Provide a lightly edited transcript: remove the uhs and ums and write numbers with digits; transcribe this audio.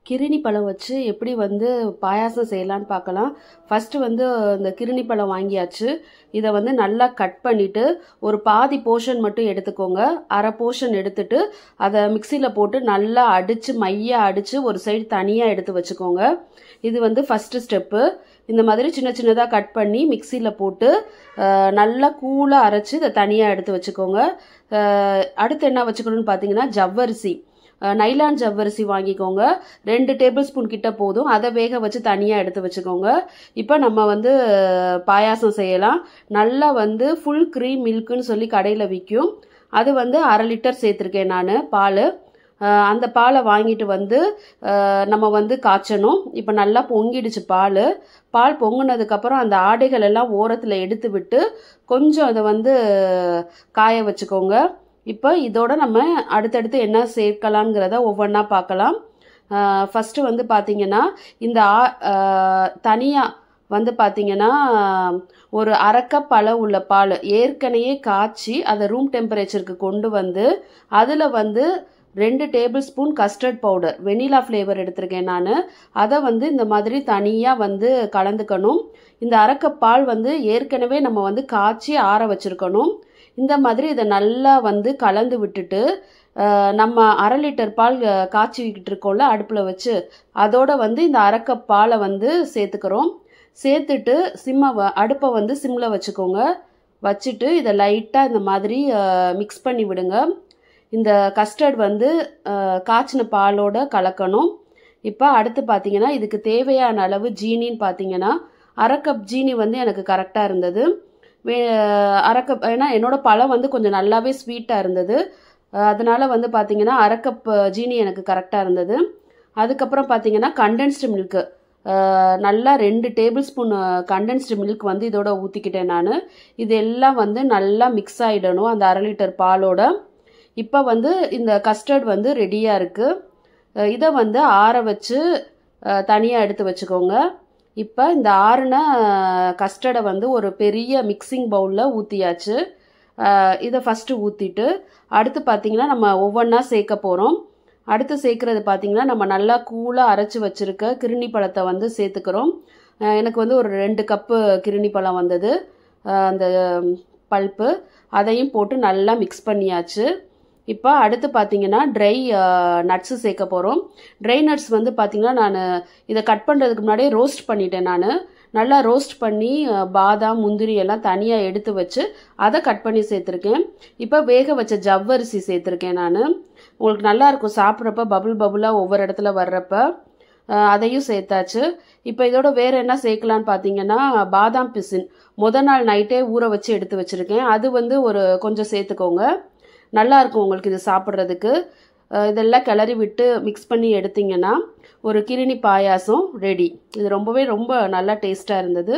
கிருணி பழம் வச்சு எப்படி வந்து பாயாசம் செய்யலான்னு பார்க்கலாம். ஃபஸ்ட்டு வந்து இந்த கிருணி பழம் வாங்கியாச்சு. இதை வந்து நல்லா கட் பண்ணிவிட்டு ஒரு பாதி போர்ஷன் மட்டும் எடுத்துக்கோங்க. அரை போர்ஷன் எடுத்துட்டு அதை மிக்சியில் போட்டு நல்லா அடித்து மையாக அடித்து ஒரு சைடு தனியாக எடுத்து வச்சுக்கோங்க. இது வந்து ஃபஸ்ட்டு ஸ்டெப்பு. இந்த மாதிரி சின்ன சின்னதாக கட் பண்ணி மிக்சியில் போட்டு நல்லா கூலாக அரைச்சி இதை தனியாக எடுத்து வச்சுக்கோங்க. அடுத்து என்ன வச்சுக்கணும்னு பார்த்தீங்கன்னா ஜவ்வரிசி, நைலான் ஜவ்வரிசி வாங்கிக்கோங்க. 2 டேபிள் ஸ்பூன் கிட்ட போதும். அதை வேக வச்சு தனியாக எடுத்து வச்சுக்கோங்க. இப்போ நம்ம வந்து பாயாசம் செய்யலாம். நல்லா வந்து ஃபுல் க்ரீம் மில்க்குன்னு சொல்லி கடையில் விற்கும். அது வந்து 1/2 லிட்டர் சேர்த்துருக்கேன் நான் பால். அந்த பாலை வாங்கிட்டு வந்து நம்ம வந்து காய்ச்சணும். இப்போ நல்லா பொங்கிடுச்சு பால் பொங்குனதுக்கப்புறம் அந்த ஆடைகள் எல்லாம் ஓரத்தில் எடுத்து விட்டு கொஞ்சம் அதை வந்து காய வச்சுக்கோங்க. இப்போ இதோட நம்ம அடுத்தடுத்து என்ன சேர்க்கலாங்கிறத ஒவ்வொன்றா பார்க்கலாம். ஃபஸ்ட்டு வந்து பார்த்திங்கன்னா இந்த தனியாக வந்து பார்த்திங்கன்னா ஒரு 1/2 கப் அளவு உள்ள பால் ஏற்கனவே காய்ச்சி அதை ரூம் டெம்பரேச்சருக்கு கொண்டு வந்து அதில் வந்து 2 tablespoon custard powder, vanilla flavour எடுத்திருக்கேன் நான். அதை வந்து இந்த மாதிரி தனியாக வந்து கலந்துக்கணும். இந்த 1/2 கப் பால் வந்து ஏற்கனவே நம்ம வந்து காய்ச்சி ஆற வச்சுருக்கணும். இந்த மாதிரி இதை நல்லா வந்து கலந்து விட்டுட்டு நம்ம 1/2 லிட்டர் பால் காய்ச்சிக்கிட்டு இருக்கோம்ல அடுப்பில் வச்சு, அதோட வந்து இந்த 1/2 கப் பாலை வந்து சேர்த்துக்கிறோம். சேர்த்துட்டு அடுப்பை வந்து சிம்மில் வச்சுக்கோங்க. வச்சுட்டு இதை லைட்டாக இந்த மாதிரி மிக்ஸ் பண்ணி விடுங்க. இந்த கஸ்டர்ட் வந்து காய்ச்சின பாலோட கலக்கணும். இப்போ அடுத்து பார்த்தீங்கன்னா இதுக்கு தேவையான அளவு ஜீனின்னு பார்த்தீங்கன்னா 1/2 கப் ஜீனி வந்து எனக்கு கரெக்டாக இருந்தது. 1/2 கப், ஏன்னா என்னோட பழம் வந்து கொஞ்சம் நல்லாவே ஸ்வீட்டாக இருந்தது. அதனால் வந்து பார்த்தீங்கன்னா 1/2 கப் ஜீனி எனக்கு கரெக்டாக இருந்தது. அதுக்கப்புறம் பார்த்தீங்கன்னா கண்டென்ஸ்டு மில்க்கு நல்லா 2 டேபிள் ஸ்பூன் கண்டென்ஸ்டு மில்க் வந்து இதோட ஊற்றிக்கிட்டேன் நான். இது எல்லாம் வந்து நல்லா மிக்ஸ் ஆகிடணும் அந்த 1/2 லிட்டர் பாலோட. இப்போ வந்து இந்த கஸ்டர்ட் வந்து ரெடியாக இருக்குது. இதை வந்து ஆற வச்சு தனியாக எடுத்து வச்சுக்கோங்க. இப்போ இந்த ஆறின கஸ்டர்டை வந்து ஒரு பெரிய மிக்சிங் பவுலில் ஊற்றியாச்சு. இதை ஃபஸ்ட்டு ஊற்றிட்டு அடுத்து பார்த்திங்கன்னா நம்ம ஒவ்வொன்றா சேர்க்க போகிறோம். அடுத்து சேர்க்குறது பார்த்திங்கன்னா நம்ம நல்லா கூலாக அரைச்சி வச்சுருக்க கிருணி பழத்தை வந்து சேர்த்துக்கிறோம். எனக்கு வந்து ஒரு 2 கப்பு கிருணி பழம் வந்தது. அந்த பல்ப்பு அதையும் போட்டு நல்லா மிக்ஸ் பண்ணியாச்சு. இப்போ அடுத்து பார்த்தீங்கன்னா ட்ரை நட்ஸு சேர்க்க போகிறோம். ட்ரை நட்ஸ் வந்து பார்த்திங்கன்னா நான் இதை கட் பண்ணுறதுக்கு முன்னாடியே ரோஸ்ட் பண்ணிட்டேன். நான் நல்லா ரோஸ்ட் பண்ணி பாதாம் முந்திரி எல்லாம் தனியாக எடுத்து வச்சு அதை கட் பண்ணி சேர்த்துருக்கேன். இப்போ வேக வச்ச ஜவ்வரிசி சேர்த்துருக்கேன் நான். உங்களுக்கு நல்லாயிருக்கும் சாப்பிட்றப்ப பபுளாக ஒவ்வொரு இடத்துல வர்றப்ப. அதையும் சேர்த்தாச்சு. இப்போ இதோட வேறு என்ன சேர்க்கலான்னு பார்த்தீங்கன்னா பாதாம் பிசின் நாள் நைட்டே ஊற வச்சு எடுத்து வச்சுருக்கேன். அது வந்து கொஞ்சம் சேர்த்துக்கோங்க. நல்லாயிருக்கும் உங்களுக்கு இது சாப்பிட்றதுக்கு. இதெல்லாம் கிளறி விட்டு மிக்ஸ் பண்ணி எடுத்திங்கன்னா ஒரு கிருணி பாயாசம் ரெடி. இது ரொம்ப நல்லா டேஸ்ட்டாக இருந்தது.